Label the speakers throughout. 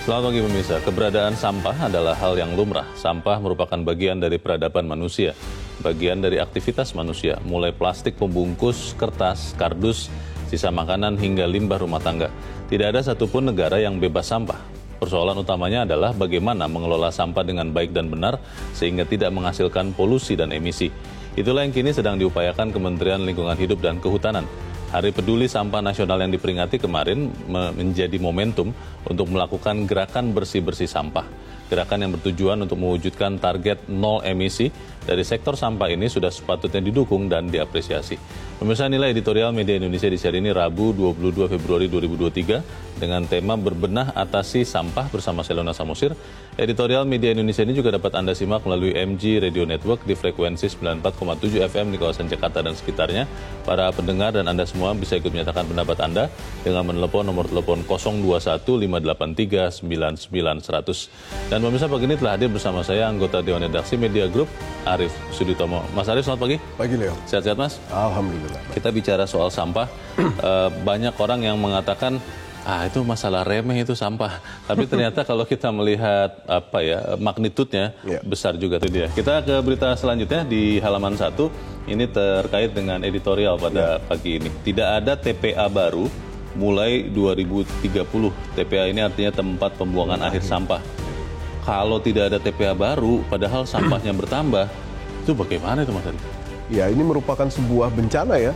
Speaker 1: Selamat pagi pemirsa, keberadaan sampah adalah hal yang lumrah. Sampah merupakan bagian dari peradaban manusia, bagian dari aktivitas manusia, mulai plastik pembungkus, kertas, kardus, sisa makanan hingga limbah rumah tangga. Tidak ada satupun negara yang bebas sampah. Persoalan utamanya adalah bagaimana mengelola sampah dengan baik dan benar sehingga tidak menghasilkan polusi dan emisi. Itulah yang kini sedang diupayakan Kementerian Lingkungan Hidup dan Kehutanan. Hari Peduli Sampah Nasional yang diperingati kemarin menjadi momentum untuk melakukan gerakan bersih-bersih sampah. Gerakan yang bertujuan untuk mewujudkan target nol emisi dari sektor sampah ini sudah sepatutnya didukung dan diapresiasi. Pemirsa, nilai editorial Media Indonesia di seri ini Rabu 22 Februari 2023 dengan tema Berbenah Atasi Sampah bersama Selona Samosir. Editorial Media Indonesia ini juga dapat Anda simak melalui MG Radio Network di frekuensi 94,7 FM di kawasan Jakarta dan sekitarnya. Para pendengar dan Anda semua bisa ikut menyatakan pendapat Anda dengan menelepon nomor telepon 021 583 99 100. Dan pemirsa, pagi ini telah hadir bersama saya anggota Dewan Redaksi Media Group, Arief Suditomo. Mas Arief, selamat pagi.
Speaker 2: Pagi, Leo.
Speaker 1: Sehat-sehat, Mas?
Speaker 2: Alhamdulillah.
Speaker 1: Kita bicara soal sampah. Banyak orang yang mengatakan, itu masalah remeh itu sampah. Tapi ternyata kalau kita melihat magnitudenya besar juga itu dia. Kita ke berita selanjutnya di halaman 1. Ini terkait dengan editorial pada pagi ini. Tidak ada TPA baru mulai 2030. TPA ini artinya tempat pembuangan akhir sampah. Kalau tidak ada TPA baru, padahal sampahnya bertambah, itu bagaimana itu, Mas Ari?
Speaker 2: Ya, ini merupakan sebuah bencana ya,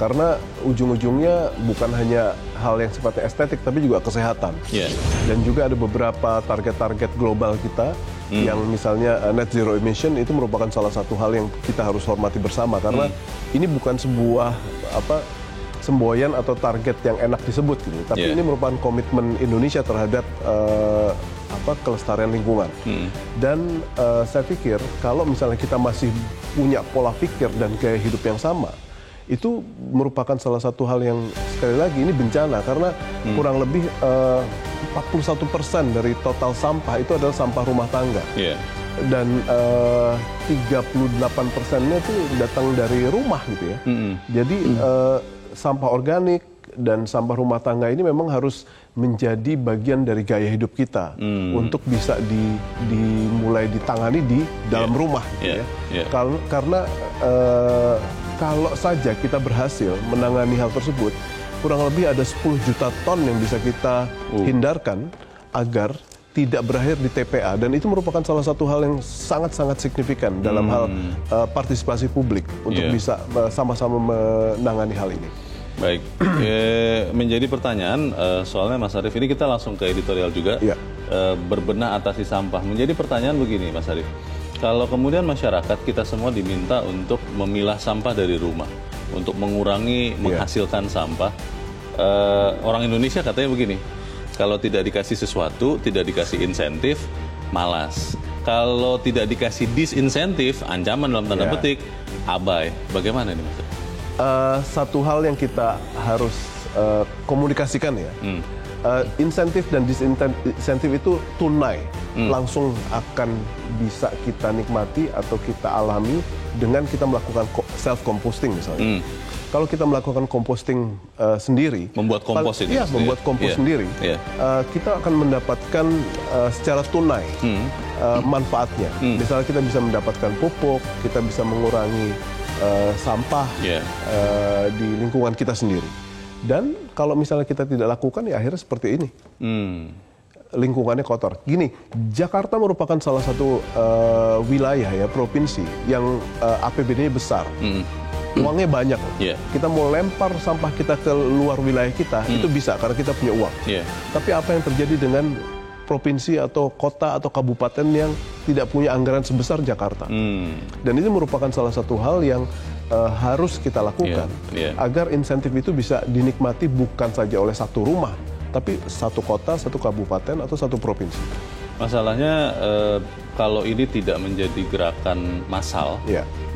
Speaker 2: karena ujung-ujungnya bukan hanya hal yang sifatnya estetik, tapi juga kesehatan. Dan juga ada beberapa target-target global kita, yang misalnya net zero emission itu merupakan salah satu hal yang kita harus hormati bersama, karena ini bukan sebuah semboyan atau target yang enak disebut gitu, tapi ini merupakan komitmen Indonesia terhadap kelestarian lingkungan. Dan saya pikir kalau misalnya kita masih punya pola pikir dan gaya hidup yang sama, itu merupakan salah satu hal yang sekali lagi ini bencana, karena kurang lebih 41% dari total sampah itu adalah sampah rumah tangga. Dan 38%-nya itu datang dari rumah gitu ya. Jadi sampah organik dan sampah rumah tangga ini memang harus menjadi bagian dari gaya hidup kita untuk bisa dimulai ditangani di dalam rumah gitu ya. Karena kalau saja kita berhasil menangani hal tersebut, kurang lebih ada 10 juta ton yang bisa kita hindarkan agar tidak berakhir di TPA, dan itu merupakan salah satu hal yang sangat-sangat signifikan dalam hal partisipasi publik untuk bisa sama-sama menangani hal ini.
Speaker 1: Baik, menjadi pertanyaan, soalnya Mas Arief ini kita langsung ke editorial juga, berbenah atasi sampah. Menjadi pertanyaan begini, Mas Arief, kalau kemudian masyarakat kita semua diminta untuk memilah sampah dari rumah, untuk mengurangi menghasilkan sampah, orang Indonesia katanya begini, kalau tidak dikasih sesuatu, tidak dikasih insentif, malas. Kalau tidak dikasih disinsentif, ancaman dalam tanda petik, abai. Bagaimana ini, Mas Arief?
Speaker 2: Satu hal yang kita harus komunikasikan ya, insentif dan disinsentif itu tunai, langsung akan bisa kita nikmati atau kita alami dengan kita melakukan self-composting misalnya. Kalau kita melakukan composting sendiri,
Speaker 1: membuat kompos itu,
Speaker 2: membuat kompos sendiri, kita akan mendapatkan secara tunai manfaatnya. Misalnya kita bisa mendapatkan pupuk, kita bisa mengurangi sampah di lingkungan kita sendiri. Dan kalau misalnya kita tidak lakukan, ya akhirnya seperti ini. Lingkungannya kotor. Gini, Jakarta merupakan salah satu wilayah ya, provinsi yang APBD-nya besar. Uangnya banyak. Kita mau lempar sampah kita ke luar wilayah kita, itu bisa karena kita punya uang. Tapi apa yang terjadi dengan provinsi atau kota atau kabupaten yang tidak punya anggaran sebesar Jakarta? Dan ini merupakan salah satu hal yang harus kita lakukan agar insentif itu bisa dinikmati bukan saja oleh satu rumah, tapi satu kota, satu kabupaten, atau satu provinsi.
Speaker 1: Masalahnya kalau ini tidak menjadi gerakan massal,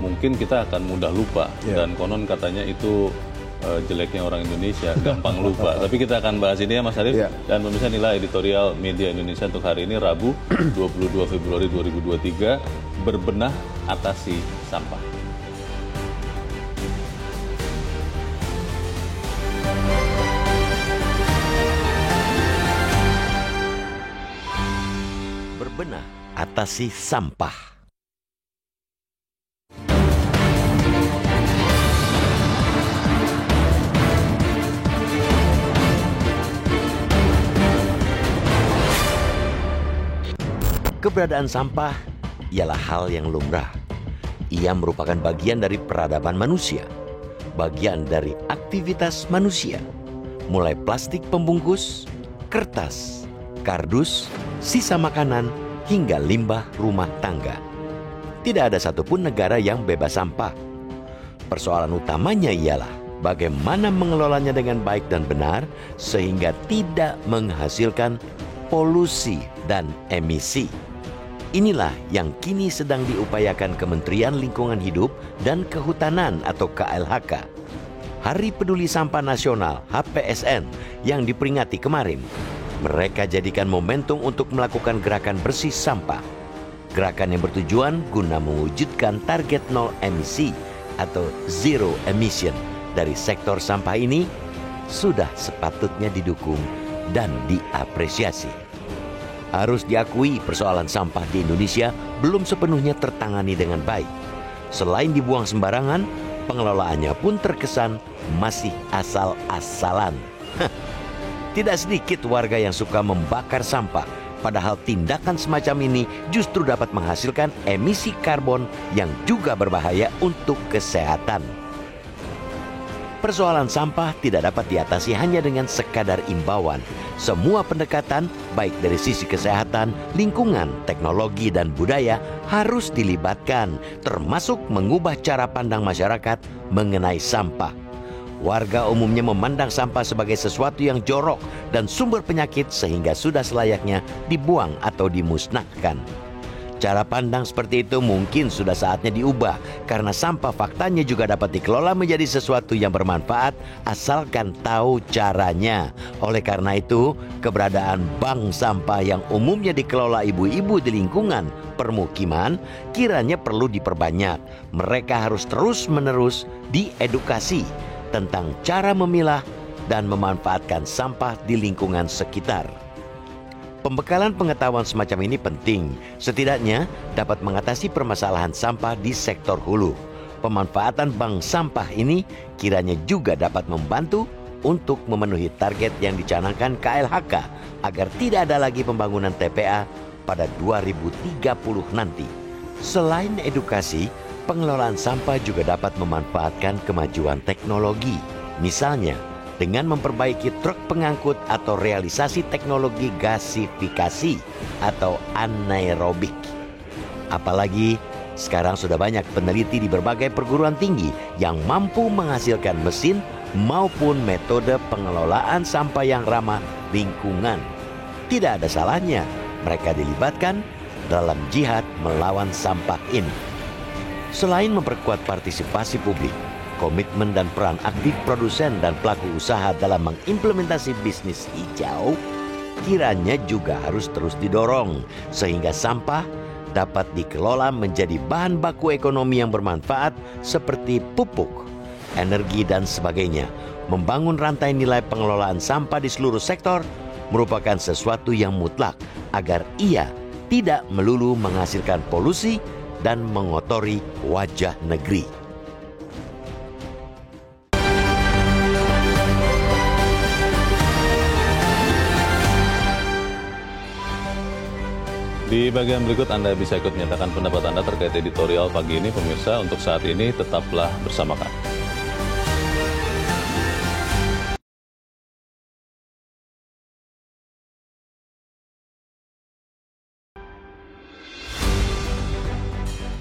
Speaker 1: mungkin kita akan mudah lupa. Dan konon katanya itu jeleknya orang Indonesia, gampang lupa. Tapi kita akan bahas ini ya, Mas Arief. Dan pemirsa, inilah editorial Media Indonesia untuk hari ini, Rabu 22 Februari 2023, berbenah atasi sampah.
Speaker 3: Bebenah atasi sampah. Keberadaan sampah ialah hal yang lumrah. Ia merupakan bagian dari peradaban manusia, bagian dari aktivitas manusia, mulai plastik pembungkus, kertas, kardus, sisa makanan, hingga limbah rumah tangga. Tidak ada satupun negara yang bebas sampah. Persoalan utamanya ialah bagaimana mengelolanya dengan baik dan benar sehingga tidak menghasilkan polusi dan emisi. Inilah yang kini sedang diupayakan Kementerian Lingkungan Hidup dan Kehutanan atau KLHK. Hari Peduli Sampah Nasional (HPSN) yang diperingati kemarin, mereka jadikan momentum untuk melakukan gerakan bersih sampah. Gerakan yang bertujuan guna mewujudkan target nol emisi atau zero emission dari sektor sampah ini sudah sepatutnya didukung dan diapresiasi. Harus diakui persoalan sampah di Indonesia belum sepenuhnya tertangani dengan baik. Selain dibuang sembarangan, pengelolaannya pun terkesan masih asal-asalan. Tidak sedikit warga yang suka membakar sampah, padahal tindakan semacam ini justru dapat menghasilkan emisi karbon yang juga berbahaya untuk kesehatan. Persoalan sampah tidak dapat diatasi hanya dengan sekadar imbauan. Semua pendekatan, baik dari sisi kesehatan, lingkungan, teknologi, dan budaya harus dilibatkan, termasuk mengubah cara pandang masyarakat mengenai sampah. Warga umumnya memandang sampah sebagai sesuatu yang jorok dan sumber penyakit sehingga sudah selayaknya dibuang atau dimusnahkan. Cara pandang seperti itu mungkin sudah saatnya diubah karena sampah faktanya juga dapat dikelola menjadi sesuatu yang bermanfaat asalkan tahu caranya. Oleh karena itu, keberadaan bank sampah yang umumnya dikelola ibu-ibu di lingkungan permukiman kiranya perlu diperbanyak. Mereka harus terus-menerus diedukasi tentang cara memilah dan memanfaatkan sampah di lingkungan sekitar. Pembekalan pengetahuan semacam ini penting, setidaknya dapat mengatasi permasalahan sampah di sektor hulu. Pemanfaatan bank sampah ini kiranya juga dapat membantu untuk memenuhi target yang dicanangkan KLHK agar tidak ada lagi pembangunan TPA pada 2030 nanti. Selain edukasi, pengelolaan sampah juga dapat memanfaatkan kemajuan teknologi. Misalnya, dengan memperbaiki truk pengangkut atau realisasi teknologi gasifikasi atau anaerobik. Apalagi sekarang sudah banyak peneliti di berbagai perguruan tinggi yang mampu menghasilkan mesin maupun metode pengelolaan sampah yang ramah lingkungan. Tidak ada salahnya mereka dilibatkan dalam jihad melawan sampah ini. Selain memperkuat partisipasi publik, komitmen dan peran aktif produsen dan pelaku usaha dalam mengimplementasi bisnis hijau kiranya juga harus terus didorong sehingga sampah dapat dikelola menjadi bahan baku ekonomi yang bermanfaat seperti pupuk, energi, dan sebagainya. Membangun rantai nilai pengelolaan sampah di seluruh sektor merupakan sesuatu yang mutlak agar ia tidak melulu menghasilkan polusi dan mengotori wajah negeri.
Speaker 1: Di bagian berikut Anda bisa ikut menyatakan pendapat Anda terkait editorial pagi ini. Pemirsa, untuk saat ini tetaplah bersama kami.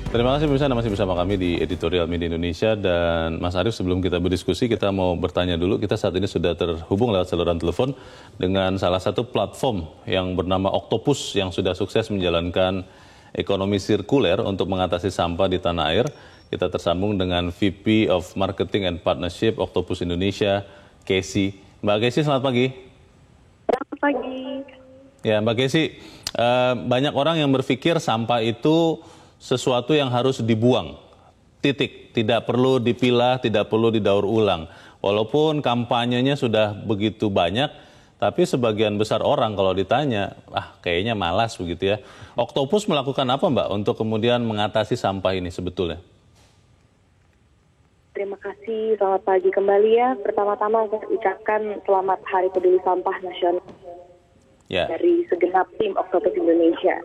Speaker 1: Terima kasih pemirsa, Anda masih bersama kami di Editorial Media Indonesia. Dan Mas Arief, sebelum kita berdiskusi, kita mau bertanya dulu. Kita saat ini sudah terhubung lewat saluran telepon dengan salah satu platform yang bernama Octopus yang sudah sukses menjalankan ekonomi sirkuler untuk mengatasi sampah di tanah air. Kita tersambung dengan VP of Marketing and Partnership Octopus Indonesia, Casey. Mbak Casey, selamat pagi.
Speaker 4: Selamat pagi.
Speaker 1: Ya, Mbak Casey, banyak orang yang berpikir sampah itu sesuatu yang harus dibuang, titik, tidak perlu dipilah, tidak perlu didaur ulang. Walaupun kampanyenya sudah begitu banyak, Tapi sebagian besar orang kalau ditanya, kayaknya malas begitu ya. Oktopus melakukan apa Mbak untuk kemudian mengatasi sampah ini sebetulnya?
Speaker 4: Terima kasih, selamat pagi kembali ya. Pertama-tama saya ucapkan selamat Hari Peduli Sampah Nasional dari segenap tim Oktopus Indonesia.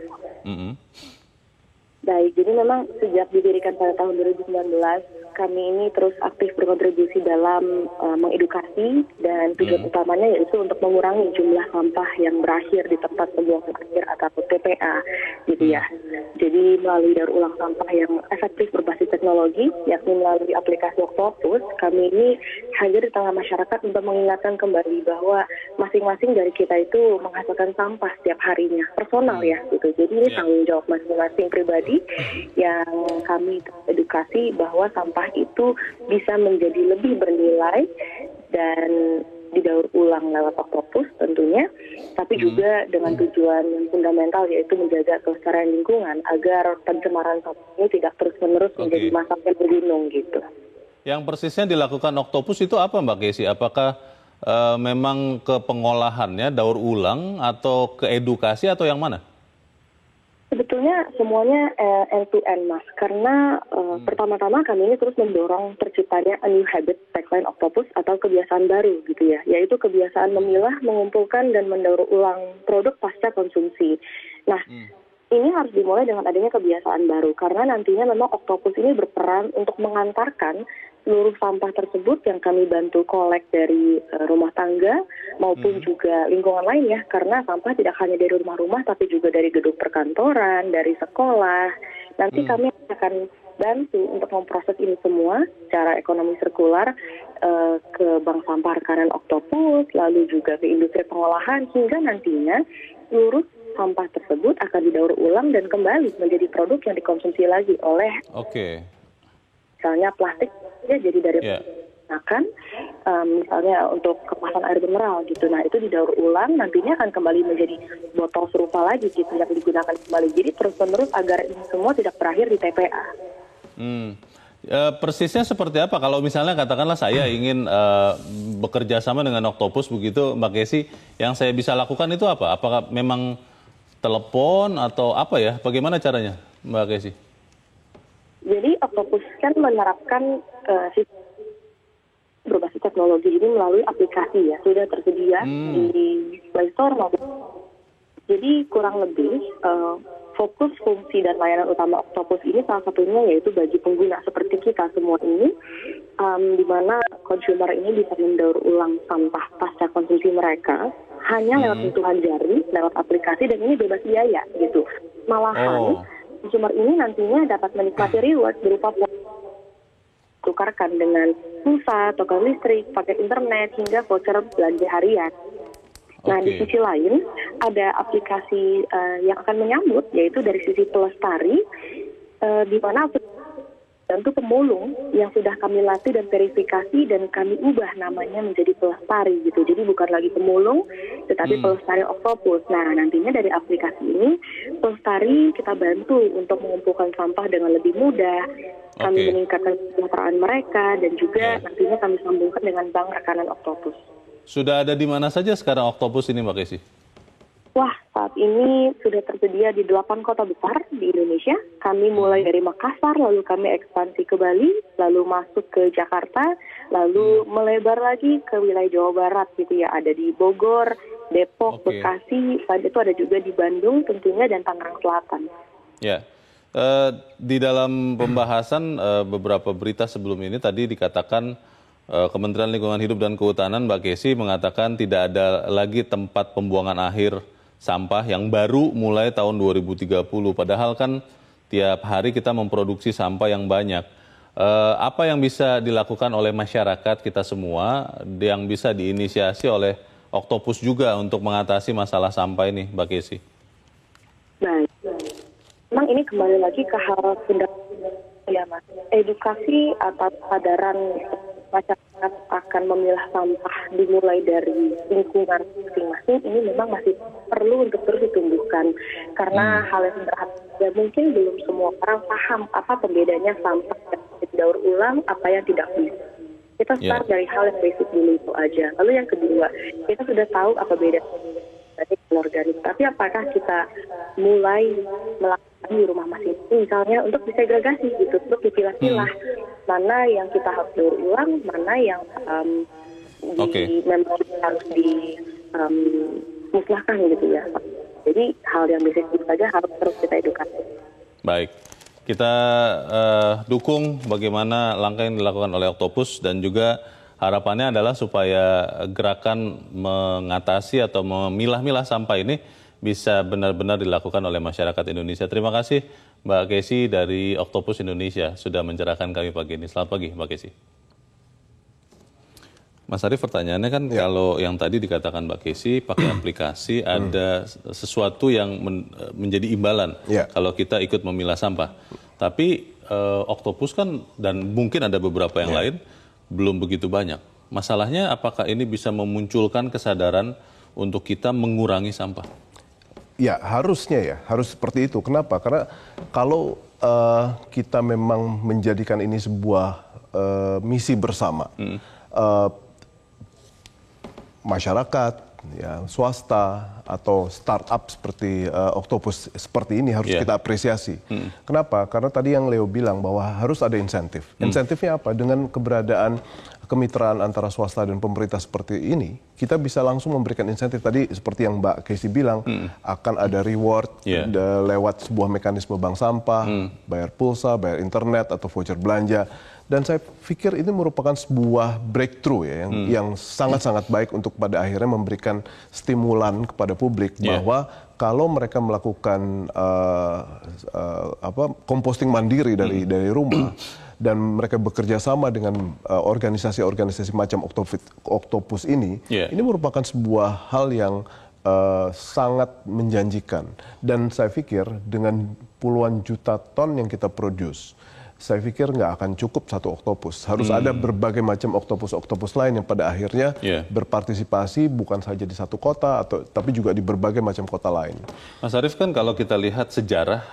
Speaker 4: Baik, jadi memang sejak didirikan pada tahun 2019, kami ini terus aktif berkontribusi dalam mengedukasi dan tujuan utamanya yaitu untuk mengurangi jumlah sampah yang berakhir di tempat pembuangan akhir atau TPA, gitu ya. Jadi melalui daur ulang sampah yang efektif berbasis teknologi, yakni melalui aplikasi Oktopus, kami ini hadir di tengah masyarakat untuk mengingatkan kembali bahwa masing-masing dari kita itu menghasilkan sampah setiap harinya, personal ya, gitu. Jadi ini tanggung jawab masing-masing pribadi yang kami edukasi bahwa sampah itu bisa menjadi lebih bernilai dan didaur ulang lewat Oktopus tentunya, tapi juga dengan tujuan yang fundamental yaitu menjaga kelestarian lingkungan agar pencemaran sampah ini tidak terus-menerus menjadi masalah yang bergunung gitu.
Speaker 1: Yang persisnya dilakukan Oktopus itu apa Mbak Kesi? Apakah memang ke pengolahannya, daur ulang, atau ke edukasi, atau yang mana?
Speaker 4: Sebetulnya semuanya end-to-end, Mas. Karena pertama-tama kami ini terus mendorong terciptanya a new habit tagline Oktopus atau kebiasaan baru gitu ya. Yaitu kebiasaan memilah, mengumpulkan, dan mendaur ulang produk pasca konsumsi. Nah, ini harus dimulai dengan adanya kebiasaan baru. Karena nantinya memang Oktopus ini berperan untuk mengantarkan seluruh sampah tersebut yang kami bantu kolek dari rumah tangga maupun juga lingkungan lain ya, karena sampah tidak hanya dari rumah-rumah tapi juga dari gedung perkantoran, dari sekolah. Nanti kami akan bantu untuk memproses ini semua secara ekonomi sirkular ke bank sampah rekanan Oktopus, lalu juga ke industri pengolahan, hingga nantinya seluruh sampah tersebut akan didaur ulang dan kembali menjadi produk yang dikonsumsi lagi oleh misalnya plastik ya, jadi dari makan, misalnya untuk kemasan air mineral gitu. Nah itu didaur ulang, nantinya akan kembali menjadi botol serupa lagi gitu yang digunakan kembali. Jadi terus-menerus agar ini semua tidak berakhir di TPA.
Speaker 1: Persisnya seperti apa? Kalau misalnya katakanlah saya ingin bekerja sama dengan Oktopus begitu, Mbak Kesi, yang saya bisa lakukan itu apa? Apakah memang telepon atau apa ya? Bagaimana caranya, Mbak Kesi?
Speaker 4: Jadi Oktopus kan menerapkan sistem berbasis teknologi ini melalui aplikasi ya, sudah tersedia di Play Store maupun. Jadi kurang lebih fokus fungsi dan layanan utama Oktopus ini salah satunya yaitu bagi pengguna seperti kita semua ini, di mana konsumer ini bisa mendaur ulang sampah pasca konsumsi mereka hanya lewat sentuhan jari, lewat aplikasi, dan ini bebas biaya gitu. Malahan konsumer ini nantinya dapat menikmati reward berupa tukarkan dengan pulsa, token listrik, paket internet, hingga voucher belanja harian. Nah, di sisi lain ada aplikasi yang akan menyambut, yaitu dari sisi pelestari, di mana untuk pemulung yang sudah kami latih dan verifikasi dan kami ubah namanya menjadi pelestari gitu. Jadi bukan lagi pemulung, tetapi pelestari Oktopus. Nah, nantinya dari aplikasi ini, pelestari kita bantu untuk mengumpulkan sampah dengan lebih mudah. Kami meningkatkan kesejahteraan mereka dan juga nantinya kami sambungkan dengan bank rekanan Oktopus.
Speaker 1: Sudah ada di mana saja sekarang Oktopus ini, Mbak Kesi?
Speaker 4: Wah, saat ini sudah tersedia di 8 kota besar di Indonesia. Kami mulai dari Makassar, lalu kami ekspansi ke Bali, lalu masuk ke Jakarta, lalu melebar lagi ke wilayah Jawa Barat gitu ya. Ada di Bogor, Depok, Bekasi, selain itu ada juga di Bandung tentunya dan Tangerang Selatan.
Speaker 1: Ya, di dalam pembahasan beberapa berita sebelum ini tadi dikatakan Kementerian Lingkungan Hidup dan Kehutanan, Mbak Kesi, mengatakan tidak ada lagi tempat pembuangan akhir sampah yang baru mulai tahun 2030. Padahal kan tiap hari kita memproduksi sampah yang banyak. Apa yang bisa dilakukan oleh masyarakat kita semua yang bisa diinisiasi oleh Oktopus juga untuk mengatasi masalah sampah ini, Mbak Kesi?
Speaker 4: Baik. Memang ini kembali lagi ke hal fundamental ya, Mas. Edukasi atau kesadaran masyarakat akan memilah sampah dimulai dari lingkungan masing-masing ini memang masih perlu untuk terus ditumbuhkan karena hal yang sederhana ya, mungkin belum semua orang paham apa pembedanya sampah yang didaur ulang, apa yang tidak bisa. Kita start dari hal yang basic dulu itu aja. Lalu yang kedua, kita sudah tahu apa beda organik. Tapi apakah kita mulai melakukan di rumah masing-masing, misalnya untuk disegregasi gitu, untuk dipilah-pilah mana yang kita harus daur ulang, mana yang memang harus dimusnahkan gitu ya. Jadi hal yang basic saja harus terus kita edukasi.
Speaker 1: Baik. Kita dukung bagaimana langkah yang dilakukan oleh Octopus dan juga harapannya adalah supaya gerakan mengatasi atau memilah-milah sampah ini bisa benar-benar dilakukan oleh masyarakat Indonesia. Terima kasih Mbak Kesi dari Octopus Indonesia sudah mencerahkan kami pagi ini. Selamat pagi Mbak Kesi. Mas Arief, pertanyaannya kan kalau yang tadi dikatakan Mbak Kesi pakai aplikasi ada sesuatu yang menjadi imbalan kalau kita ikut memilah sampah. Tapi Octopus kan dan mungkin ada beberapa yang lain belum begitu banyak. Masalahnya apakah ini bisa memunculkan kesadaran untuk kita mengurangi sampah?
Speaker 2: Ya harusnya ya, harus seperti itu. Kenapa? Karena kalau kita memang menjadikan ini sebuah misi bersama, masyarakat, ya, swasta atau startup seperti Octopus seperti ini harus kita apresiasi. Kenapa? Karena tadi yang Leo bilang bahwa harus ada insentif. Insentifnya apa? Dengan keberadaan kemitraan antara swasta dan pemerintah seperti ini, kita bisa langsung memberikan insentif. Tadi seperti yang Mbak Kesi bilang, akan ada reward lewat sebuah mekanisme bank sampah, bayar pulsa, bayar internet atau voucher belanja. Dan saya pikir ini merupakan sebuah breakthrough ya, yang sangat-sangat baik untuk pada akhirnya memberikan stimulan kepada publik bahwa kalau mereka melakukan composting mandiri dari rumah dan mereka bekerja sama dengan organisasi-organisasi macam Octopus ini merupakan sebuah hal yang sangat menjanjikan. Dan saya pikir dengan puluhan juta ton yang kita produce, saya pikir nggak akan cukup satu Octopus. Harus ada berbagai macam Octopus lain yang pada akhirnya berpartisipasi bukan saja di satu kota, tapi juga di berbagai macam kota lain.
Speaker 1: Mas Arief, kan kalau kita lihat sejarah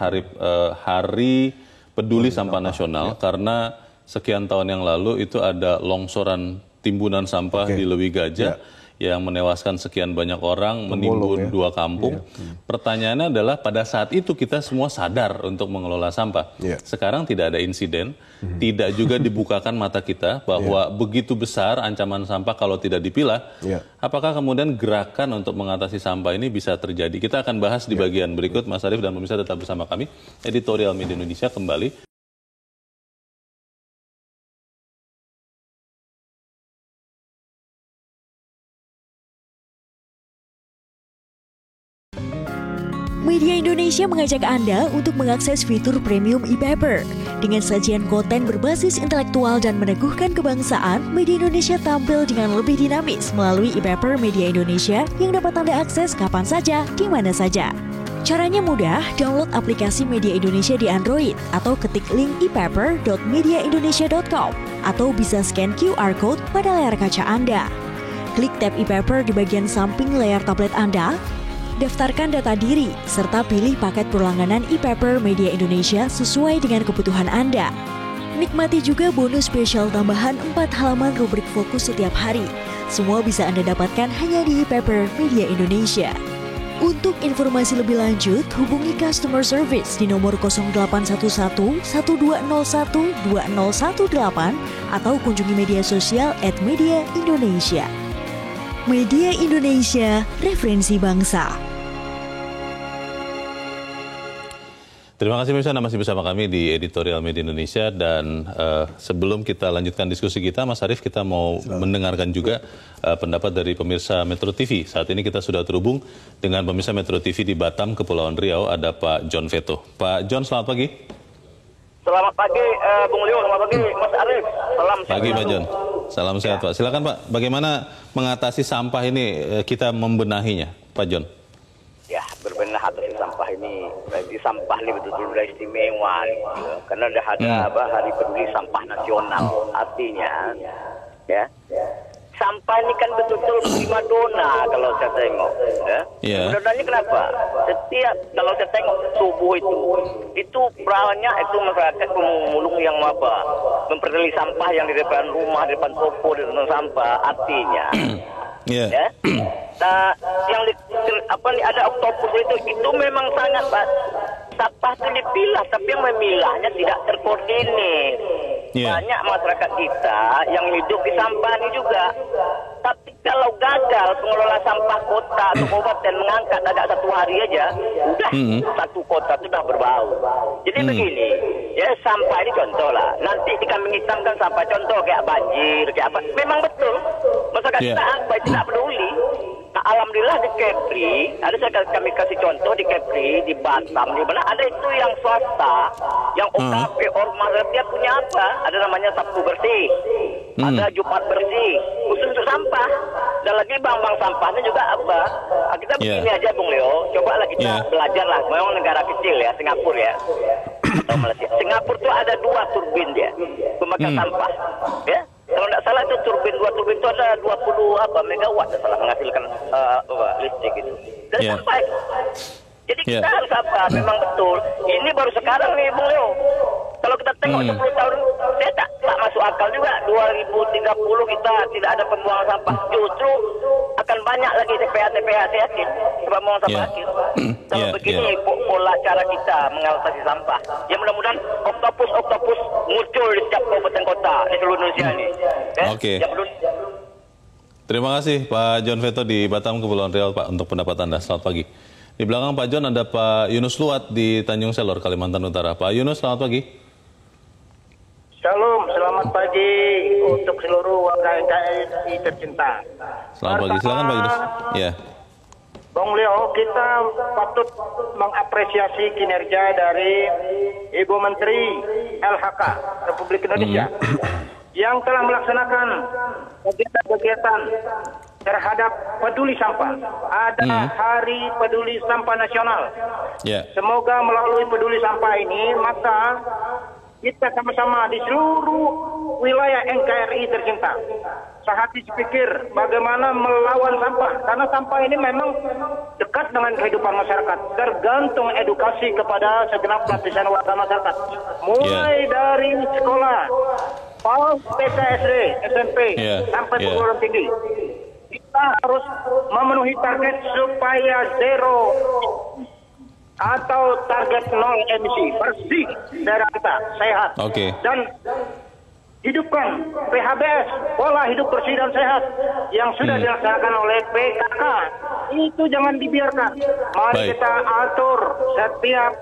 Speaker 1: Hari Peduli Sampah Nasional, karena sekian tahun yang lalu itu ada longsoran timbunan sampah di Lewi Gajah yang menewaskan sekian banyak orang, menimbun 2 kampung. Pertanyaannya adalah pada saat itu kita semua sadar untuk mengelola sampah. Sekarang tidak ada insiden, tidak juga dibukakan mata kita bahwa begitu besar ancaman sampah kalau tidak dipilah. Apakah kemudian gerakan untuk mengatasi sampah ini bisa terjadi? Kita akan bahas di bagian berikut. Mas Arief dan pemirsa tetap bersama kami. Editorial Media Indonesia kembali.
Speaker 5: Media Indonesia mengajak Anda untuk mengakses fitur premium e-paper. Dengan sajian konten berbasis intelektual dan meneguhkan kebangsaan, Media Indonesia tampil dengan lebih dinamis melalui e-paper Media Indonesia yang dapat Anda akses kapan saja, di mana saja. Caranya mudah, download aplikasi Media Indonesia di Android atau ketik link e-paper.mediaindonesia.com atau bisa scan QR Code pada layar kaca Anda. Klik tab e-paper di bagian samping layar tablet Anda, daftarkan data diri, serta pilih paket berlangganan e-paper Media Indonesia sesuai dengan kebutuhan Anda. Nikmati juga bonus spesial tambahan 4 halaman rubrik fokus setiap hari. Semua bisa Anda dapatkan hanya di e-paper Media Indonesia. Untuk informasi lebih lanjut, hubungi customer service di nomor 0811 1201 2018 atau kunjungi media sosial @Media Indonesia. Media Indonesia, referensi bangsa.
Speaker 1: Terima kasih pemirsa, Anda masih bersama kami di Editorial Media Indonesia dan sebelum kita lanjutkan diskusi kita, Mas Arief, kita mau mendengarkan juga pendapat dari pemirsa Metro TV. Saat ini kita sudah terhubung dengan pemirsa Metro TV di Batam, Kepulauan Riau, ada Pak John Veto. Pak John, selamat pagi.
Speaker 6: Selamat pagi, Bung Leo. Selamat pagi, Mas Arief. Salam sehat.
Speaker 1: Pagi, Pak John. Salam sehat, Pak. Silakan, Pak. Bagaimana mengatasi sampah ini, kita membenahinya, Pak John?
Speaker 6: Ya, berbenah atasi sampah ini. Berarti sampah ini betul-betul istimewa. Gitu. Karena ada Hari Peduli Sampah Nasional. Artinya, ya, sampah ini kan betul-betul primadona kalau saya tengok. Primadonanya kenapa? Setiap kalau saya tengok subuh itu banyak itu masyarakat pemulung yang memperkeli sampah yang di depan rumah, di depan toko, di depan sampah. Artinya, nah, yang ada oktopus itu memang sangat sampah itu dipilah, tapi yang memilahnya tidak terkoordinir. Banyak masyarakat kita yang hidup di sampah ini juga. Tapi kalau gagal pengelola sampah kota atau kabupaten mengangkat agak satu hari aja, udah satu kota itu sudah berbau. Jadi begini, ya sampah ini contoh lah. Nanti kami hitamkan sampah contoh kayak banjir, kayak apa. Memang betul. Masyarakat kita apa tidak peduli. Nah, alhamdulillah di Kepri, ada kami kasih contoh di Kepri, di Batam, di mana ada itu yang swasta, yang OKP, ormas, dia punya apa? Ada namanya Sabtu Bersih, ada Jumat Bersih, khusus untuk sampah. Dan lagi bank-bank sampahnya juga apa? Nah, kita begini aja Bung Leo, cobalah kita belajar lah, memang negara kecil ya, Singapura ya. Atau Malaysia. Singapura tuh ada 2 turbin dia, pembangkit sampah, ya. Kalau tidak salah itu dua turbin itu ada 20 megawatt salah menghasilkan listrik itu. Dan sampai. Jadi kita harus apa? Memang betul. Ini baru sekarang nih Bung Leo. Kalau kita tengok 10 tahun, saya tak masuk akal juga. 2030 kita tidak ada pembuangan sampah. Justru akan banyak lagi TPA saya yakin. Pembuangan sampah akhir. Kalau begini pola cara kita mengatasi sampah. Ya mudah-mudahan oktopus muncul di setiap kabupaten kota di seluruh Indonesia ini.
Speaker 1: Oke. Terima kasih Pak John Veto di Batam, Kepulauan Riau Pak untuk pendapat Anda. Selamat pagi. Di belakang Pak John ada Pak Yunus Luat di Tanjung Selor, Kalimantan Utara. Pak Yunus, selamat pagi.
Speaker 7: Shalom, selamat pagi untuk seluruh warga NKRI tercinta.
Speaker 1: Selamat pagi, silakan Pak Yunus. Ya.
Speaker 7: Bung Leo, kita patut mengapresiasi kinerja dari Ibu Menteri LHK Republik Indonesia yang telah melaksanakan kegiatan terhadap peduli sampah. Ada Hari Peduli Sampah Nasional. Semoga melalui peduli sampah ini, maka kita sama-sama di seluruh wilayah NKRI tercinta sehati sepikir bagaimana melawan sampah, karena sampah ini memang dekat dengan kehidupan masyarakat, tergantung edukasi kepada segenap lapisan warga masyarakat, mulai dari sekolah, PAUD, TK, SD, SMP, sampai perguruan tinggi. Kita harus memenuhi target supaya zero atau target 0 emisi, bersih daerah kita, sehat. Dan hidupkan PHBS, pola hidup bersih dan sehat, yang sudah dilaksanakan oleh PKK. Itu jangan dibiarkan. Mari kita atur setiap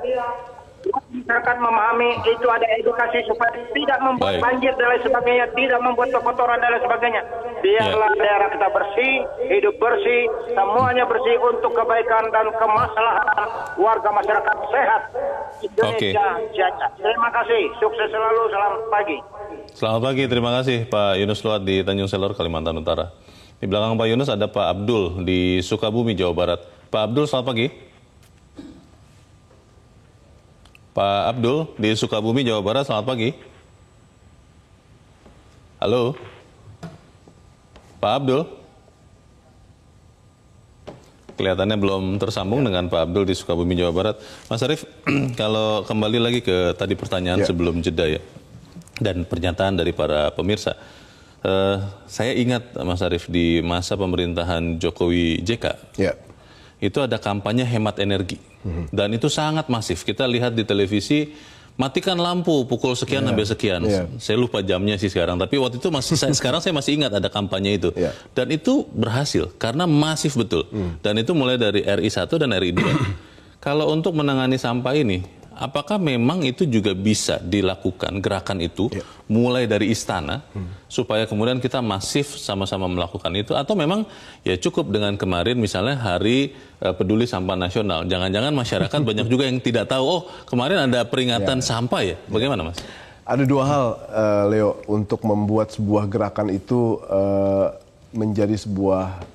Speaker 7: masyarakat memahami, itu ada edukasi supaya tidak membuat banjir dan lain sebagainya, tidak membuat kotoran dan lain sebagainya. Biarlah daerah kita bersih, hidup bersih, semuanya bersih untuk kebaikan dan kemaslahatan warga masyarakat sehat Indonesia. Terima kasih, sukses selalu, selamat pagi.
Speaker 1: Selamat pagi, terima kasih Pak Yunus Luat di Tanjung Selor, Kalimantan Utara. Di belakang Pak Yunus ada Pak Abdul di Sukabumi, Jawa Barat. Pak Abdul, selamat pagi. Pak Abdul di Sukabumi, Jawa Barat, selamat pagi. Halo? Pak Abdul? Kelihatannya belum tersambung dengan Pak Abdul di Sukabumi, Jawa Barat. Mas Arief, kalau kembali lagi ke tadi pertanyaan sebelum jeda ya, dan pernyataan dari para pemirsa. Saya ingat Mas Arief di masa pemerintahan Jokowi JK, itu ada kampanye hemat energi. Dan itu sangat masif. Kita lihat di televisi, matikan lampu pukul sekian sampai sekian. Saya lupa jamnya sih sekarang, tapi waktu itu sekarang saya masih ingat ada kampanye itu. Dan itu berhasil karena masif betul. Dan itu mulai dari RI 1 dan RI 2. Kalau untuk menangani sampah ini, apakah memang itu juga bisa dilakukan gerakan itu mulai dari istana supaya kemudian kita masif sama-sama melakukan itu, atau memang ya cukup dengan kemarin misalnya Hari Peduli Sampah Nasional, jangan-jangan masyarakat banyak juga yang tidak tahu, oh kemarin ada peringatan sampah ya, bagaimana Mas?
Speaker 2: Ada dua hal Leo untuk membuat sebuah gerakan itu menjadi sebuah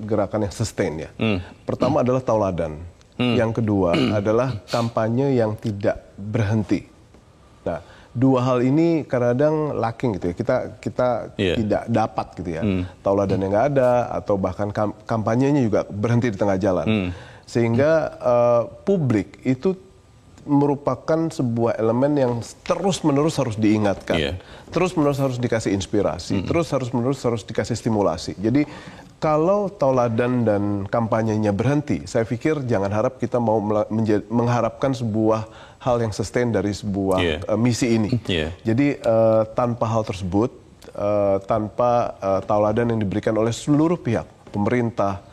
Speaker 2: gerakan yang sustain ya. Pertama adalah tauladan. Yang kedua adalah kampanye yang tidak berhenti. Nah, dua hal ini kadang-kadang lacking gitu ya. Kita tidak dapat gitu ya. Tauladannya nggak ada, atau bahkan kampanyenya juga berhenti di tengah jalan. Sehingga publik itu merupakan sebuah elemen yang terus-menerus harus diingatkan, terus-menerus harus dikasih inspirasi, terus-menerus harus dikasih stimulasi. Jadi kalau tauladan dan kampanyenya berhenti, saya pikir jangan harap kita mau mengharapkan sebuah hal yang sustain dari sebuah misi ini. Jadi tanpa hal tersebut, tanpa tauladan yang diberikan oleh seluruh pihak, pemerintah,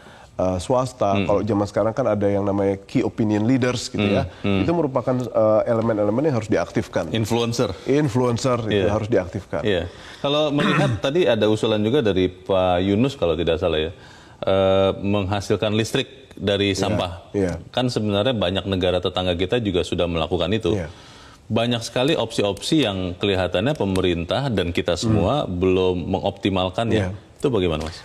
Speaker 2: swasta, kalau zaman sekarang kan ada yang namanya key opinion leaders gitu ya, itu merupakan elemen-elemen yang harus diaktifkan. Influencer itu harus diaktifkan.
Speaker 1: Kalau melihat tadi ada usulan juga dari Pak Yunus kalau tidak salah ya, menghasilkan listrik dari sampah. Kan sebenarnya banyak negara tetangga kita juga sudah melakukan itu. Banyak sekali opsi-opsi yang kelihatannya pemerintah dan kita semua belum mengoptimalkannya. Itu bagaimana, Mas?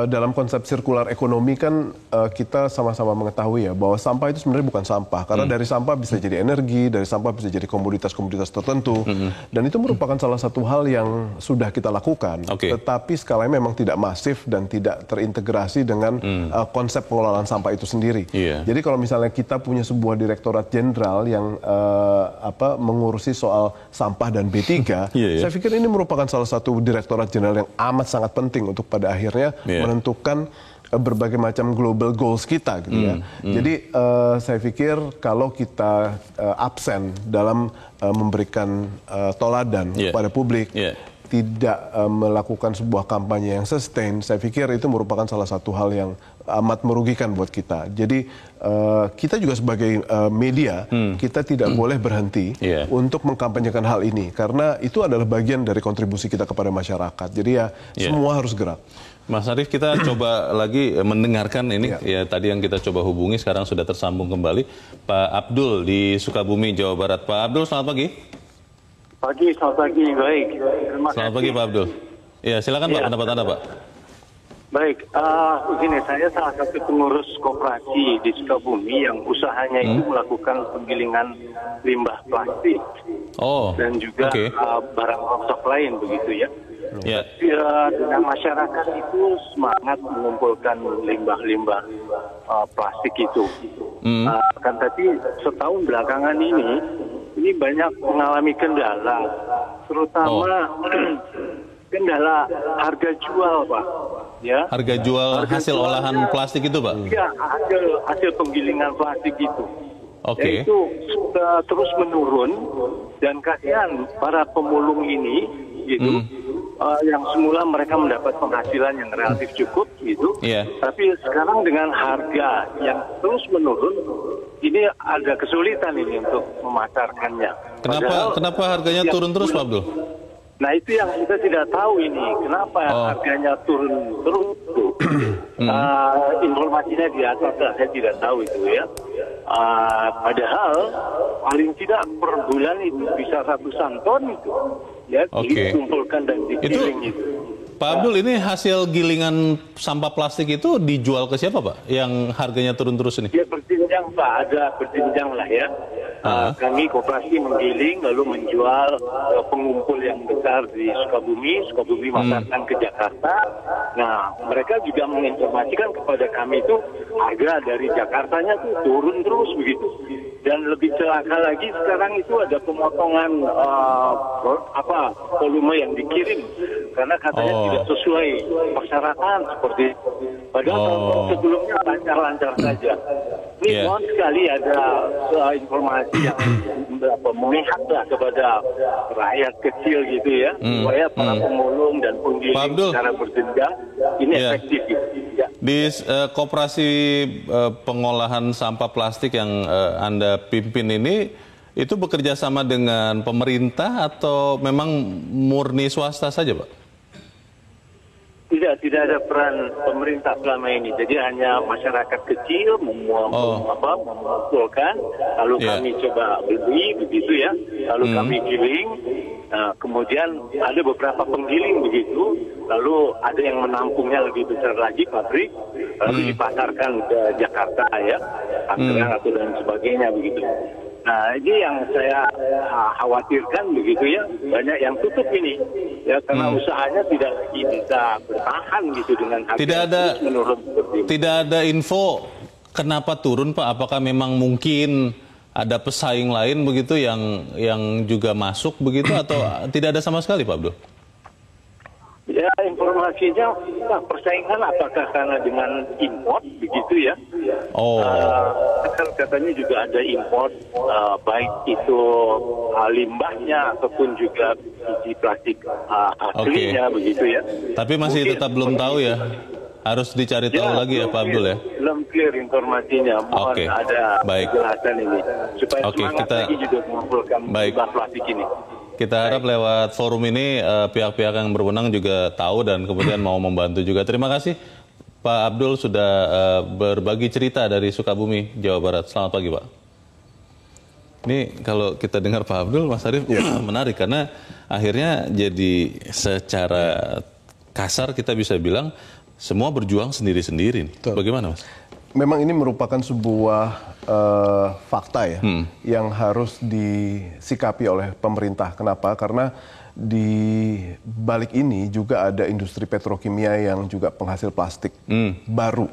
Speaker 2: Dalam konsep sirkular ekonomi kan kita sama-sama mengetahui ya bahwa sampah itu sebenarnya bukan sampah, karena dari sampah bisa jadi energi, dari sampah bisa jadi komoditas-komoditas tertentu, dan itu merupakan salah satu hal yang sudah kita lakukan, tetapi skalanya memang tidak masif dan tidak terintegrasi dengan konsep pengelolaan sampah itu sendiri. Jadi kalau misalnya kita punya sebuah direktorat jenderal yang mengurusi soal sampah dan B3, saya pikir ini merupakan salah satu direktorat jenderal yang amat sangat penting untuk pada akhirnya menentukan berbagai macam global goals kita gitu ya. Jadi saya pikir kalau kita absen dalam memberikan tauladan kepada publik, tidak melakukan sebuah kampanye yang sustain, saya pikir itu merupakan salah satu hal yang amat merugikan buat kita. Jadi kita juga sebagai media, kita tidak boleh berhenti untuk mengkampanyekan hal ini, karena itu adalah bagian dari kontribusi kita kepada masyarakat. Jadi ya semua harus gerak.
Speaker 1: Mas Arief, kita coba lagi mendengarkan ini ya tadi yang kita coba hubungi, sekarang sudah tersambung kembali Pak Abdul di Sukabumi, Jawa Barat. Pak Abdul, selamat pagi.
Speaker 8: Selamat pagi, baik.
Speaker 1: Selamat pagi Pak Abdul. Ya, silakan Pak, pendapat Anda Pak.
Speaker 8: Baik, begini, saya salah satu pengurus koperasi di Sukabumi yang usahanya itu melakukan penggilingan limbah plastik dan juga barang rontok lain begitu ya. Dengan masyarakat itu semangat mengumpulkan limbah-limbah plastik itu. Kan tapi setahun belakangan ini banyak mengalami kendala, terutama kendala harga jual, Pak. Ya.
Speaker 1: Harga jual hasil olahan plastik itu, Pak?
Speaker 8: Iya, hasil penggilingan plastik itu. Itu terus menurun, dan kasihan para pemulung ini, gitu. Yang semula mereka mendapat penghasilan yang relatif cukup, gitu. Tapi sekarang dengan harga yang terus menurun, ini ada kesulitan ini untuk memasarkannya.
Speaker 1: Kenapa harganya turun terus, Pak Abdul?
Speaker 8: Nah, itu yang kita tidak tahu ini, kenapa harganya turun terus. Informasinya di atas, saya tidak tahu itu ya. Padahal paling tidak per bulan itu bisa ratusan ton itu, ya, dikumpulkan dan digiling itu.
Speaker 1: Pak Abdul, ini hasil gilingan sampah plastik itu dijual ke siapa, Pak? Yang harganya turun terus ini?
Speaker 8: Ya berjenjang, Pak. Ada berjenjang lah ya. Kami koperasi menggiling lalu menjual pengumpul yang besar di Sukabumi masarkan ke Jakarta. Nah, mereka juga menginformasikan kepada kami itu harga dari Jakartanya tuh turun terus begitu. Dan lebih celaka lagi sekarang itu ada pemotongan volume yang dikirim karena katanya tidak sesuai persyaratan seperti itu. Padahal tahun sebelumnya lancar-lancar saja. Ini mohon sekali ada informasi yang memihatlah kepada rakyat kecil gitu ya, supaya para pemulung dan penggiling secara berjenjang ini efektif gitu.
Speaker 1: Di koperasi pengolahan sampah plastik yang Anda pimpin ini, itu bekerja sama dengan pemerintah atau memang murni swasta saja, Pak?
Speaker 8: Tidak ada peran pemerintah selama ini. Jadi hanya masyarakat kecil mengumpulkan, lalu kami coba beli begitu ya, lalu kami giling. Nah, kemudian ada beberapa penggiling begitu, lalu ada yang menampungnya lebih besar lagi pabrik, lalu dipasarkan ke Jakarta ya, Tangerang atau dan sebagainya begitu. Nah, ini yang saya khawatirkan begitu ya, banyak yang tutup ini ya karena usahanya tidak lagi bisa bertahan gitu dengan harga menurun seperti ini.
Speaker 1: Tidak ada info kenapa turun, Pak? Apakah memang mungkin ada pesaing lain begitu yang juga masuk begitu atau tidak ada sama sekali, Pak Abdul?
Speaker 8: Ya, informasinya persaingan apakah karena dengan import begitu ya? Kan katanya juga ada import baik itu limbahnya ataupun juga biji plastik aslinya begitu ya.
Speaker 1: Tapi masih tetap belum tahu ya. Harus dicari tahu lagi ya Pak Abdul ya.
Speaker 8: Belum clear informasinya. Mohon ada penjelasan ini supaya semangat lagi juga mengumpulkan limbah plastik ini.
Speaker 1: Kita harap lewat forum ini pihak-pihak yang berwenang juga tahu dan kemudian mau membantu juga. Terima kasih Pak Abdul sudah berbagi cerita dari Sukabumi, Jawa Barat. Selamat pagi Pak. Ini kalau kita dengar Pak Abdul, Mas Arief, menarik karena akhirnya jadi secara kasar kita bisa bilang semua berjuang sendiri-sendiri. Bagaimana Mas?
Speaker 2: Memang ini merupakan sebuah fakta ya, yang harus disikapi oleh pemerintah. Kenapa? Karena di balik ini juga ada industri petrokimia yang juga penghasil plastik baru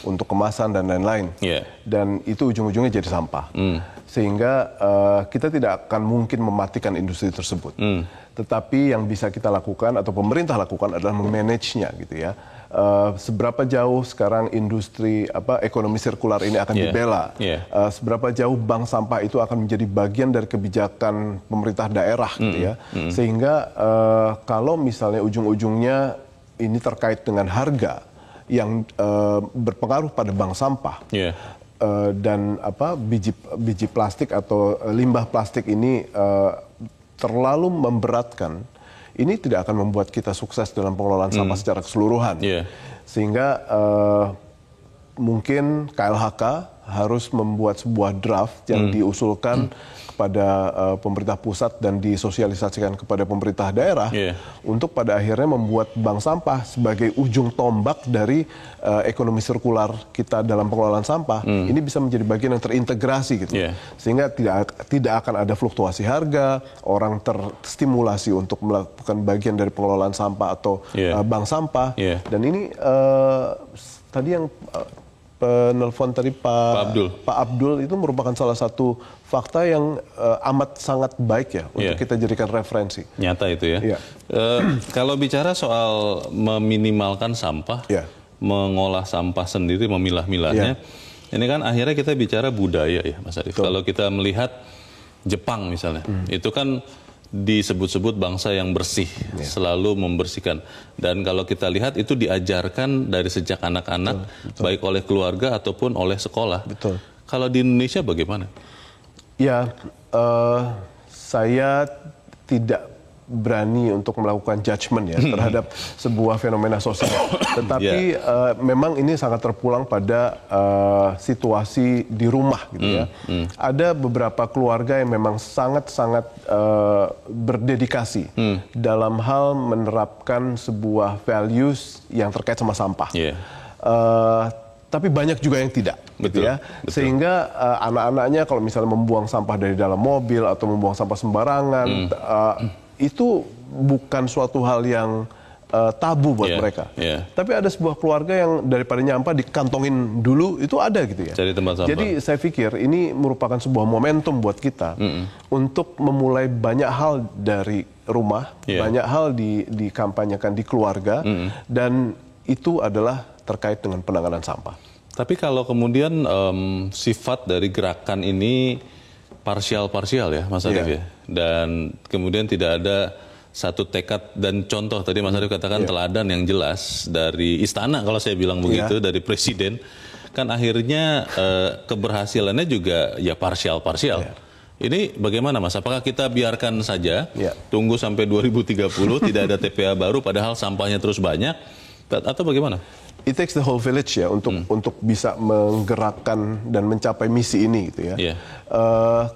Speaker 2: untuk kemasan dan lain-lain. Dan itu ujung-ujungnya jadi sampah. Sehingga kita tidak akan mungkin mematikan industri tersebut. Tetapi yang bisa kita lakukan atau pemerintah lakukan adalah memanagenya gitu ya. Seberapa jauh sekarang industri ekonomi sirkular ini akan dibela, seberapa jauh bank sampah itu akan menjadi bagian dari kebijakan pemerintah daerah gitu ya, sehingga kalau misalnya ujung-ujungnya ini terkait dengan harga yang berpengaruh pada bank sampah dan biji plastik atau limbah plastik ini terlalu memberatkan. Ini tidak akan membuat kita sukses dalam pengelolaan sampah secara keseluruhan. Sehingga mungkin KLHK harus membuat sebuah draft yang diusulkan kepada pemerintah pusat dan disosialisasikan kepada pemerintah daerah untuk pada akhirnya membuat bank sampah sebagai ujung tombak dari ekonomi sirkular kita dalam pengelolaan sampah. Ini bisa menjadi bagian yang terintegrasi gitu. Sehingga tidak akan ada fluktuasi harga, orang terstimulasi untuk melakukan bagian dari pengelolaan sampah atau bank sampah. Dan ini tadi yang penelpon tadi Pak Abdul itu merupakan salah satu fakta yang amat sangat baik ya untuk kita jadikan referensi.
Speaker 1: Nyata itu ya. Kalau bicara soal meminimalkan sampah, mengolah sampah sendiri, memilah-milahnya, ini kan akhirnya kita bicara budaya ya Mas Arief. Kalau kita melihat Jepang misalnya, itu kan disebut-sebut bangsa yang bersih, selalu membersihkan. Dan kalau kita lihat itu diajarkan dari sejak anak-anak, baik oleh keluarga ataupun oleh sekolah. Kalau di Indonesia bagaimana?
Speaker 2: Ya, saya tidak berani untuk melakukan judgement ya terhadap sebuah fenomena sosial. Tetapi memang ini sangat terpulang pada situasi di rumah gitu ya. Ada beberapa keluarga yang memang sangat-sangat berdedikasi dalam hal menerapkan sebuah values yang terkait sama sampah. Tapi banyak juga yang tidak, gitu ya. Sehingga anak-anaknya kalau misalnya membuang sampah dari dalam mobil atau membuang sampah sembarangan, itu bukan suatu hal yang tabu buat mereka. Tapi ada sebuah keluarga yang daripada nyampah dikantongin dulu, itu ada gitu ya.
Speaker 1: Cari tempat sampah.
Speaker 2: Jadi saya pikir ini merupakan sebuah momentum buat kita untuk memulai banyak hal dari rumah, banyak hal dikampanyekan di keluarga, dan itu adalah terkait dengan penanganan sampah.
Speaker 1: Tapi kalau kemudian sifat dari gerakan ini parsial-parsial ya Mas Arief ya, dan kemudian tidak ada satu tekad dan contoh, tadi Mas Arief katakan teladan yang jelas dari istana kalau saya bilang begitu, dari presiden, kan akhirnya keberhasilannya juga ya parsial-parsial. Ini bagaimana Mas? Apakah kita biarkan saja, tunggu sampai 2030 tidak ada TPA baru padahal sampahnya terus banyak, atau bagaimana?
Speaker 2: It takes the whole village ya untuk bisa menggerakkan dan mencapai misi ini gitu ya.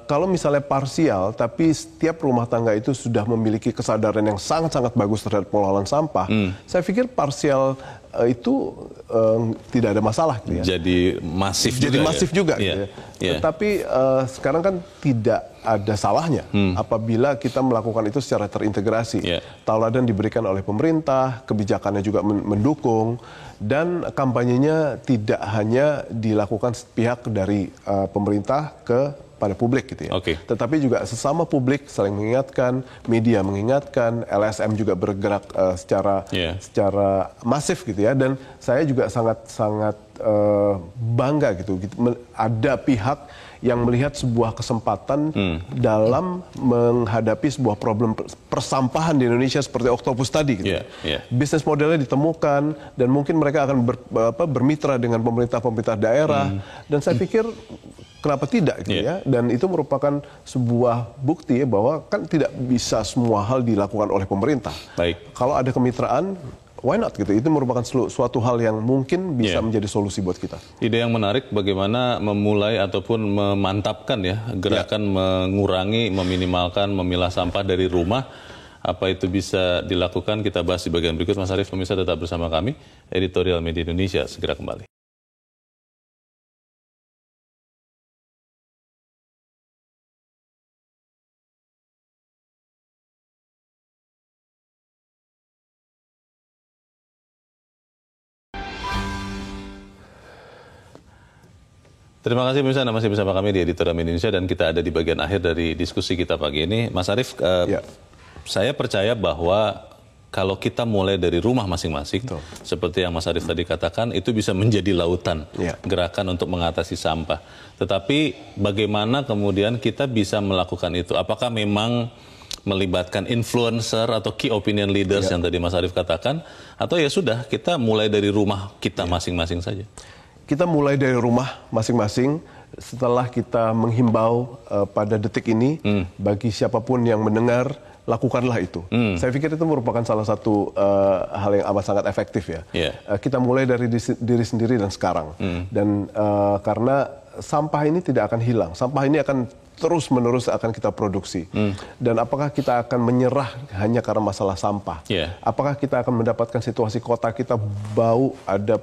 Speaker 2: Kalau misalnya parsial, tapi setiap rumah tangga itu sudah memiliki kesadaran yang sangat-sangat bagus terhadap pengelolaan sampah, saya pikir parsial itu tidak ada masalah gitu ya.
Speaker 1: Jadi masif juga.
Speaker 2: Gitu ya. Tetapi sekarang kan tidak ada salahnya apabila kita melakukan itu secara terintegrasi. Tauladan diberikan oleh pemerintah, kebijakannya juga mendukung, dan kampanyenya tidak hanya dilakukan pihak dari pemerintah pada publik gitu ya. Tetapi juga sesama publik saling mengingatkan, media mengingatkan, LSM juga bergerak secara masif gitu ya. Dan saya juga sangat bangga gitu. Ada pihak yang melihat sebuah kesempatan dalam menghadapi sebuah problem persampahan di Indonesia seperti Octopus tadi gitu. Bisnis modelnya ditemukan dan mungkin mereka akan bermitra dengan pemerintah daerah, dan saya pikir kenapa tidak gitu ya. Dan itu merupakan sebuah bukti ya, bahwa kan tidak bisa semua hal dilakukan oleh pemerintah. Kalau ada kemitraan, why not gitu. Itu merupakan suatu hal yang mungkin bisa menjadi solusi buat kita.
Speaker 1: Ide yang menarik bagaimana memulai ataupun memantapkan ya gerakan mengurangi, meminimalkan, memilah sampah dari rumah. Apa itu bisa dilakukan, kita bahas di bagian berikut. Mas Arief, pemirsa tetap bersama kami. Editorial Media Indonesia segera kembali. Terima kasih pemirsa, Anda masih bersama kami di Editorial Media Indonesia, dan kita ada di bagian akhir dari diskusi kita pagi ini. Mas Arief, saya percaya bahwa kalau kita mulai dari rumah masing-masing, seperti yang Mas Arief tadi katakan, itu bisa menjadi lautan gerakan untuk mengatasi sampah. Tetapi bagaimana kemudian kita bisa melakukan itu? Apakah memang melibatkan influencer atau key opinion leaders yang tadi Mas Arief katakan, atau ya sudah kita mulai dari rumah kita masing-masing saja?
Speaker 2: Kita mulai dari rumah masing-masing. Setelah kita menghimbau pada detik ini, bagi siapapun yang mendengar, lakukanlah itu. Saya pikir itu merupakan salah satu hal yang amat sangat efektif ya. Kita mulai dari diri sendiri dan sekarang. Dan karena sampah ini tidak akan hilang, sampah ini akan terus-menerus akan kita produksi. Dan apakah kita akan menyerah hanya karena masalah sampah? Apakah kita akan mendapatkan situasi kota kita bau, ada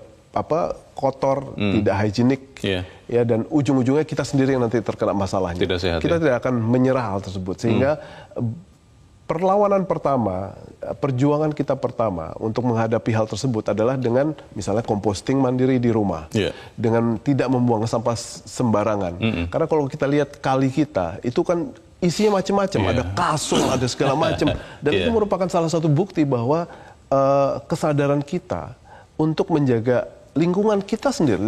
Speaker 2: kotor, tidak higienik, ya, dan ujung-ujungnya kita sendiri yang nanti terkena masalahnya. Kita tidak akan menyerah hal tersebut, sehingga perlawanan pertama, perjuangan kita pertama untuk menghadapi hal tersebut adalah dengan misalnya composting mandiri di rumah, dengan tidak membuang sampah sembarangan. Karena kalau kita lihat kali kita, itu kan isinya macam-macam, ada kasur, ada segala macam, dan itu merupakan salah satu bukti bahwa kesadaran kita untuk menjaga lingkungan kita sendiri,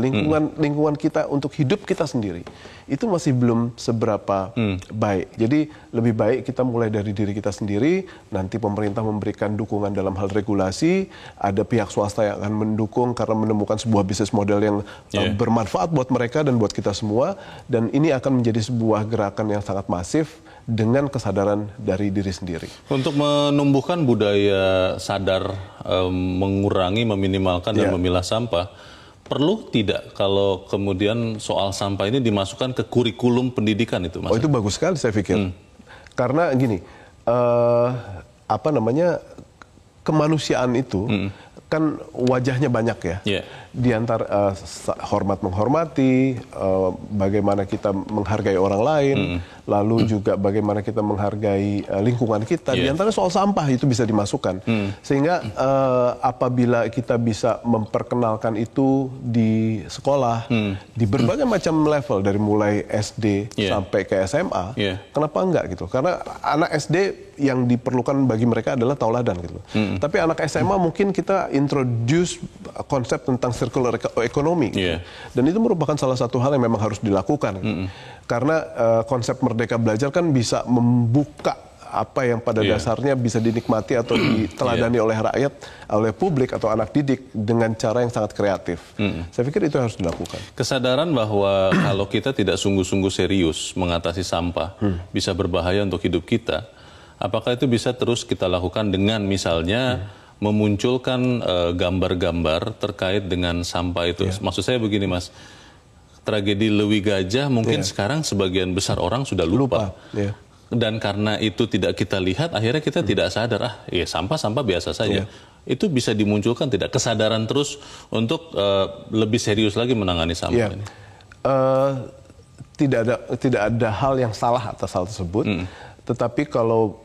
Speaker 2: lingkungan kita untuk hidup kita sendiri, itu masih belum seberapa baik. Jadi lebih baik kita mulai dari diri kita sendiri, nanti pemerintah memberikan dukungan dalam hal regulasi, ada pihak swasta yang akan mendukung karena menemukan sebuah bisnis model yang bermanfaat buat mereka dan buat kita semua, dan ini akan menjadi sebuah gerakan yang sangat masif dengan kesadaran dari diri sendiri. Untuk
Speaker 1: menumbuhkan budaya sadar, mengurangi, meminimalkan, dan memilah sampah, perlu tidak kalau kemudian soal sampah ini dimasukkan ke kurikulum pendidikan itu, Mas?
Speaker 2: Itu bagus sekali saya pikir. Karena gini, kemanusiaan itu kan wajahnya banyak ya. Di antara hormat menghormati, bagaimana kita menghargai orang lain, lalu juga bagaimana kita menghargai lingkungan kita. Di antara soal sampah itu bisa dimasukkan. Sehingga apabila kita bisa memperkenalkan itu di sekolah, di berbagai macam level, dari mulai SD sampai ke SMA, kenapa enggak gitu? Karena anak SD yang diperlukan bagi mereka adalah tauladan gitu. Tapi anak SMA mungkin kita introduce konsep tentang circular economy gitu. Dan itu merupakan salah satu hal yang memang harus dilakukan gitu. Karena konsep merdeka belajar kan bisa membuka apa yang pada dasarnya bisa dinikmati atau diteladani oleh rakyat, oleh publik atau anak didik dengan cara yang sangat kreatif. Saya pikir itu harus dilakukan.
Speaker 1: Kesadaran bahwa kalau kita tidak sungguh-sungguh serius mengatasi sampah, bisa berbahaya untuk hidup kita. Apakah itu bisa terus kita lakukan dengan misalnya memunculkan gambar-gambar terkait dengan sampah itu? Maksud saya begini, Mas, tragedi Lewi Gajah mungkin sekarang sebagian besar orang sudah lupa. Dan karena itu tidak kita lihat, akhirnya kita tidak sadar, sampah-sampah biasa saja. itu bisa dimunculkan tidak kesadaran terus untuk lebih serius lagi menangani sampah ini?
Speaker 2: Tidak ada hal yang salah atas hal tersebut, tetapi kalau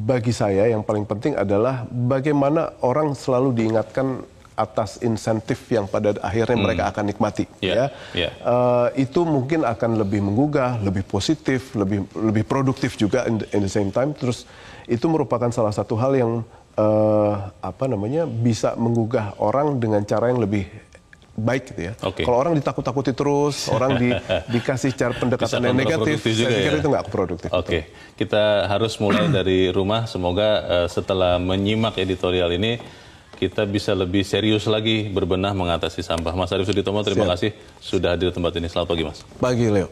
Speaker 2: bagi saya yang paling penting adalah bagaimana orang selalu diingatkan atas insentif yang pada akhirnya mereka akan nikmati. Itu mungkin akan lebih menggugah, lebih positif, lebih produktif juga in the same time. Terus itu merupakan salah satu hal yang bisa menggugah orang dengan cara yang lebih baik gitu ya. Kalau orang ditakut-takuti terus, orang dikasih cara pendekatan yang negatif, saya pikir itu nggak produktif.
Speaker 1: Kita harus mulai dari rumah. Semoga setelah menyimak editorial ini, kita bisa lebih serius lagi berbenah mengatasi sampah. Mas Arief Suditomo, terima kasih sudah hadir di tempat ini. Selamat pagi, Mas.
Speaker 2: Pagi, Leo.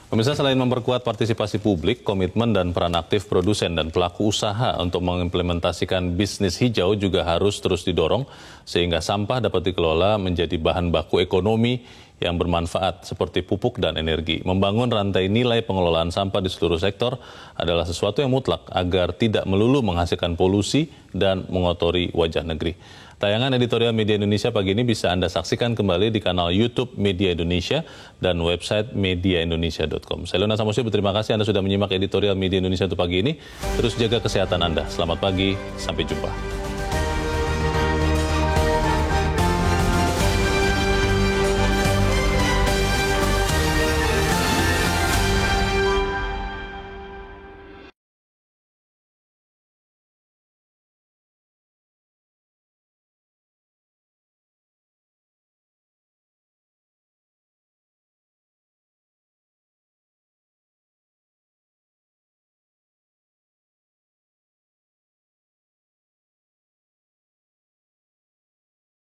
Speaker 1: Pemirsa, selain memperkuat partisipasi publik, komitmen dan peran aktif produsen dan pelaku usaha untuk mengimplementasikan bisnis hijau juga harus terus didorong sehingga sampah dapat dikelola menjadi bahan baku ekonomi yang bermanfaat seperti pupuk dan energi. Membangun rantai nilai pengelolaan sampah di seluruh sektor adalah sesuatu yang mutlak agar tidak melulu menghasilkan polusi dan mengotori wajah negeri. Tayangan editorial Media Indonesia pagi ini bisa Anda saksikan kembali di kanal YouTube Media Indonesia dan website mediaindonesia.com. Saya Leona Samosir, berterima kasih Anda sudah menyimak editorial Media Indonesia untuk pagi ini. Terus jaga kesehatan Anda. Selamat pagi, sampai jumpa.